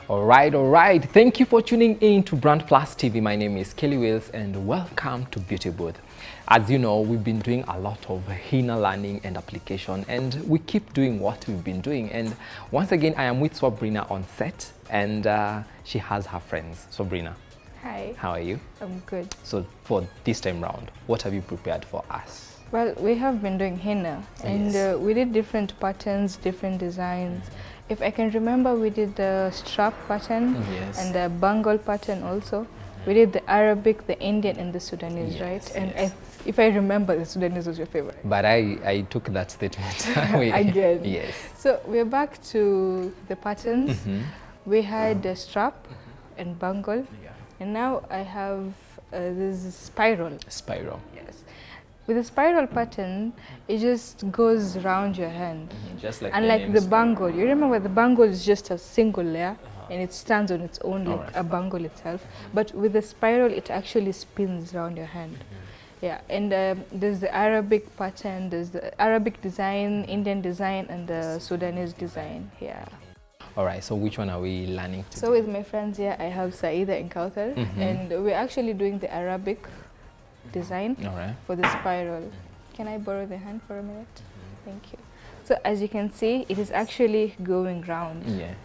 All right. Thank you for tuning in to BrandPlus TV. My name is KellyWeils and welcome to Beauty Booth. As you know, we've been doing a lot of henna learning and application, and we keep doing what we've been doing. And once again, I am with Swabrina on set, and she has her friends. Swabrina. Hi. How are you? I'm good. So for this time round, what have you prepared for us? Well, we have been doing henna, and Yes. we did different patterns, different designs. If I can remember, we did the strap pattern Yes. and the bangle pattern also. We did the Arabic, the Indian, and the Sudanese, Yes, right? And yes. if I remember, the Sudanese was your favorite. But I took that statement. Again. Yes. So we're back to the patterns. We had the strap and bangle, and now I have this spiral. Spiral. Yes. With the spiral pattern, it just goes around your hand. Just like Unlike the bangle, you remember the bangle is just a single layer and it stands on its own like a bangle itself. But with the spiral, it actually spins around your hand. Yeah, and there's the Arabic pattern, there's the Arabic design, Indian design, and the Sudanese design. Yeah. All right, so which one are we learning today? So with my friends here, I have Saida and Kauthar, and we're actually doing the Arabic design for the spiral. Can I borrow the hand for a minute? Thank you. So as you can see, it is actually going round. Yeah.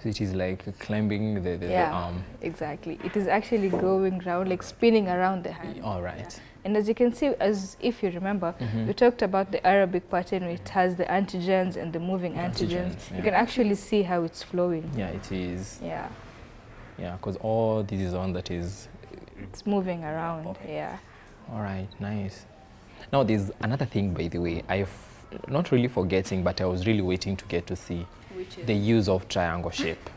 So it is like climbing the arm. Exactly. It is actually going round, like spinning around the hand. All right. And as you can see, as if you remember, we talked about the Arabic pattern, which has the antigens and the moving antigens. You can actually see how it's flowing. Yeah, it is. Yeah. Yeah, because all this is one that is... It's moving around, yeah. All right, nice. Now there's another thing, by the way, I've not really forgetting, but I was really waiting to get to see the use of triangle shape.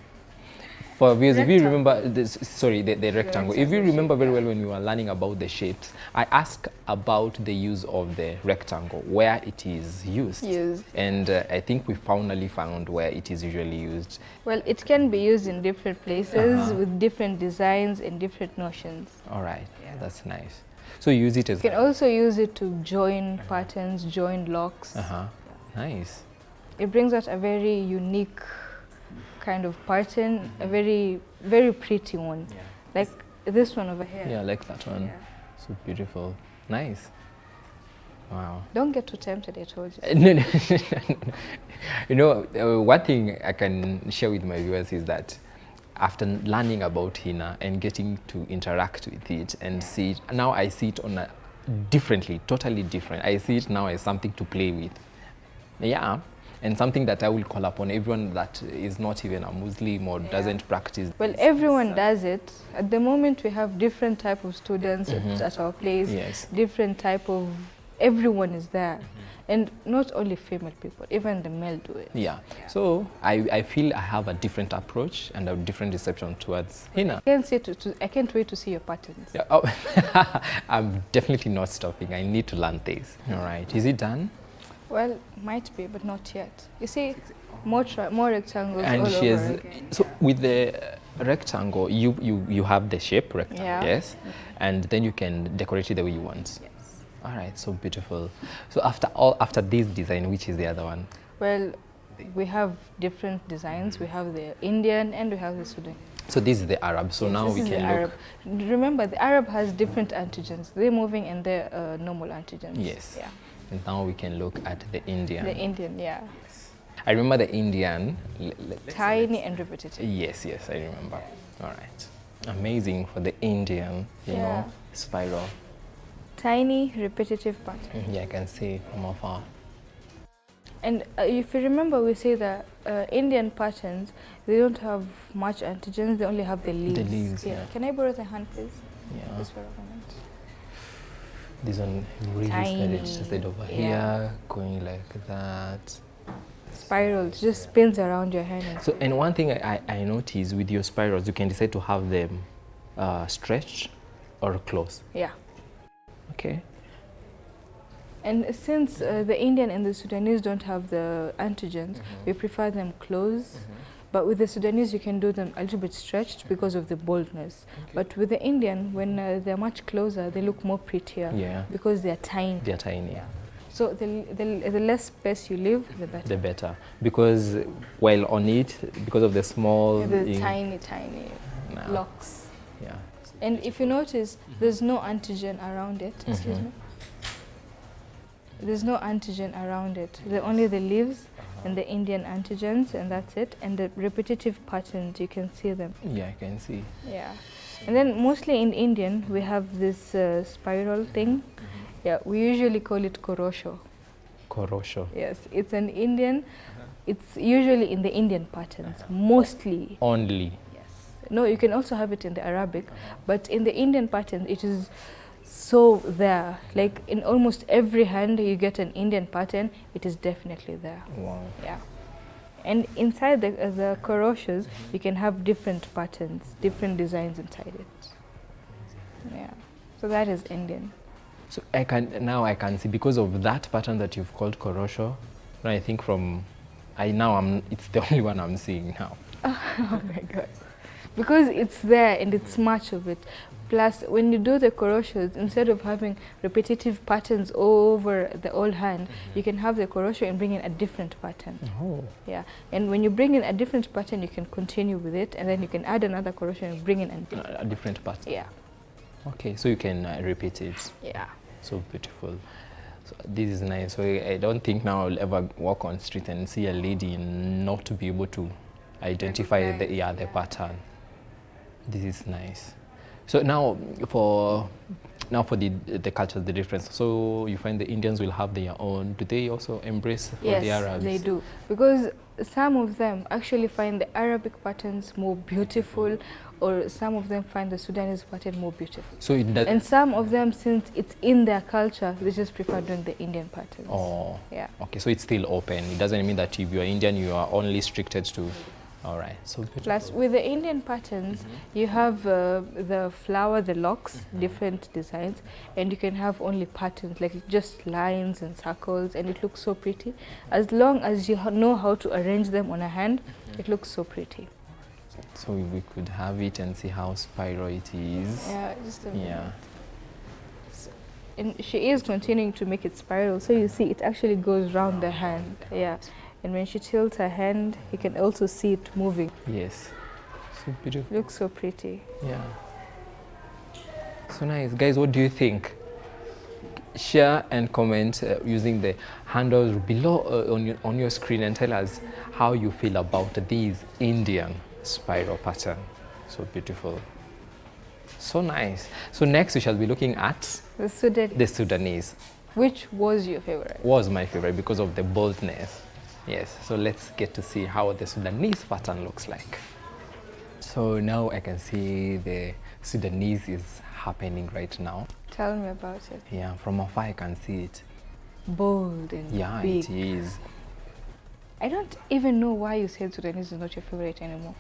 For viewers, if you remember, the rectangle. If you remember very well when we were learning about the shapes, I asked about the use of the rectangle, where it is used. And I think we finally found where it is usually used. Well, it can be used in different places with different designs and different notions. All right, that's nice. So you use it as... You can also use it to join patterns, join locks. Nice. It brings out a very unique kind of pattern, a very, very pretty one. Like this one over here. Yeah, I like that one. Yeah. So beautiful. Nice. Wow. Don't get too tempted, I told you. No. You know, one thing I can share with my viewers is that after learning about henna and getting to interact with it and see it, now I see it on a differently, totally different. I see it now as something to play with. Yeah. And something that I will call upon everyone that is not even a Muslim or doesn't practice. Well, everyone does it. At the moment, we have different type of students at our place. Yes. Different type of, everyone is there. And not only female people, even the male do it. Yeah. So I feel I have a different approach and a different reception towards henna. I can't wait to see your patterns. Yeah. Oh, I'm definitely not stopping. I need to learn this. All right. Is it done? Well, might be, but not yet. You see, more rectangles And all she over has, again. so with the rectangle, you have the shape rectangle, yes, and then you can decorate it the way you want. Yes. All right, so beautiful. So after this design, which is the other one? Well, we have different designs. We have the Indian and we have the Sudanese. So this is the Arab. So now we can look. Arab. Remember, the Arab has different antigens. They're moving and they're normal antigens. Yes. Yeah. And now we can look at the Indian. The Indian, yeah. I remember the Indian. Tiny and repetitive. Yes, I remember. All right. Amazing for the Indian, you know, spiral. Tiny, repetitive pattern. Yeah, I can see from afar. And if you remember, we say that Indian patterns, they don't have much antigens, they only have the leaves. The leaves, yeah. Can I borrow the hand, please? Yeah. Just for a moment. This one really started over here, going like that. Spirals, just spins around your hand. So, and one thing I noticed with your spirals, you can decide to have them stretched or close. Yeah. Okay. And since the Indian and the Sudanese don't have the antigens, we prefer them close. But with the Sudanese, you can do them a little bit stretched because of the boldness. But with the Indian, when they're much closer, they look more prettier. Yeah. Because they're tiny. They're tiny. Yeah. So the less space you leave, the better. The better. Because while on it, because of the small... The tiny locks. Yeah. And if you notice, there's no antigen around it. Excuse me. There's no antigen around it. Only the leaves and the Indian antigens, and that's it. And the repetitive patterns, you can see them. Yeah, I can see. Yeah. And then mostly in Indian, we have this spiral thing. Yeah, we usually call it korosho. Korosho. Yes, it's an Indian. It's usually in the Indian patterns, mostly. Only. Yes. No, you can also have it in the Arabic, but in the Indian pattern, it is so there. Like in almost every hand, you get an Indian pattern. It is definitely there. Wow. Yeah. And inside the koroshos, you can have different patterns, different designs inside it. Yeah. So that is Indian. So I can see, because of that pattern that you've called korosho. I think it's the only one I'm seeing now. Oh my God. Because it's there and it's much of it. Plus, when you do the koroshos, instead of having repetitive patterns over the whole hand, you can have the korosho and bring in a different pattern. Oh. Yeah. And when you bring in a different pattern, you can continue with it, and then you can add another korosho and bring in a different pattern. Yeah. Okay, so you can repeat it. Yeah. So beautiful. So this is nice. So I don't think now I'll ever walk on street and see a lady and not to be able to identify the pattern. This is nice. So now for the culture, the difference. So you find the Indians will have their own. Do they also embrace for the Arabs? Yes, they do. Because some of them actually find the Arabic patterns more beautiful, or some of them find the Sudanese pattern more beautiful. So and some of them, since it's in their culture, they just prefer doing the Indian patterns. Oh. Yeah. Okay, so it's still open. It doesn't mean that if you are Indian, you are only restricted to... All right, so beautiful. Plus, with the Indian patterns, you have the flower, the locks, different designs, and you can have only patterns, like just lines and circles, and it looks so pretty. As long as you know how to arrange them on a hand, it looks so pretty. So we could have it and see how spiral it is. Yeah, just a minute. Yeah. And she is continuing to make it spiral, so you see it actually goes round the hand. Yeah. And when she tilts her hand, you can also see it moving. Yes. So beautiful. Looks so pretty. Yeah. So nice. Guys, what do you think? Share and comment using the handles below on your screen, and tell us how you feel about these Indian spiral pattern. So beautiful. So nice. So next we shall be looking at the Sudanese. Which was your favorite? Was my favorite because of the boldness. Yes, so let's get to see how the Sudanese pattern looks like. So now I can see the Sudanese is happening right now. Tell me about it. Yeah, from afar I can see it. Bold and big. Yeah, it is. I don't even know why you said Sudanese is not your favorite anymore.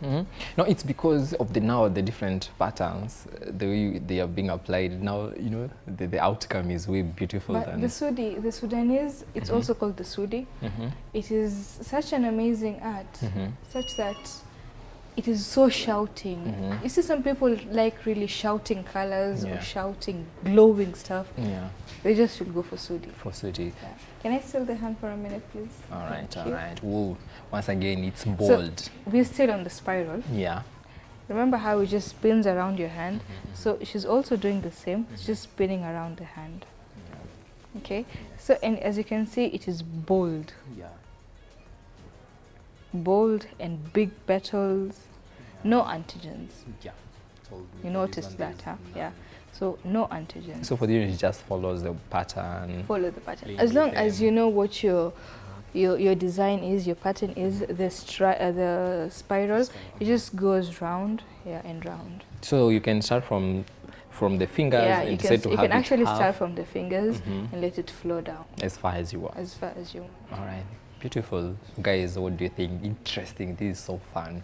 No, it's because of the different patterns, the way they are being applied. Now, you know, the outcome is way beautiful. But the Sudanese, it's also called the Sudi. It is such an amazing art, such that it is so shouting. You see some people like really shouting colors or shouting, glowing stuff. Yeah. They just should go for Sudi. For Sudi. Yeah. Can I still the hand for a minute, please? All right, all right. Whoa. Once again, it's bold. So we're still on the spiral. Yeah. Remember how it just spins around your hand? So she's also doing the same. It's just spinning around the hand. Yeah. Okay. So, and as you can see, it is bold. Yeah. Bold and big petals, no antigens. Yeah. You noticed that, huh? Yeah. So no antigens. So for you, it just follows the pattern. Follow the pattern. As long as you know what your design is, your pattern is, the spiral, it just goes round, and round. So you can start from the fingers. Yeah, and you can actually start from the fingers and let it flow down. As far as you want. As far as you want. All right. Beautiful. Guys, what do you think? Interesting. This is so fun.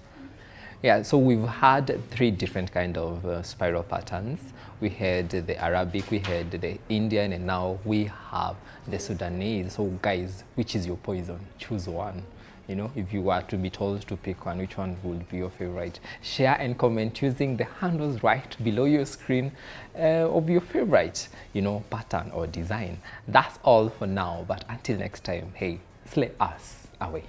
Yeah, so we've had 3 different kind of spiral patterns. We had the Arabic, we had the Indian, and now we have the Sudanese. So guys, which is your poison? Choose one. You know, if you were to be told to pick one, which one would be your favorite? Share and comment using the handles right below your screen of your favorite, you know, pattern or design. That's all for now, but until next time, hey, slay us away.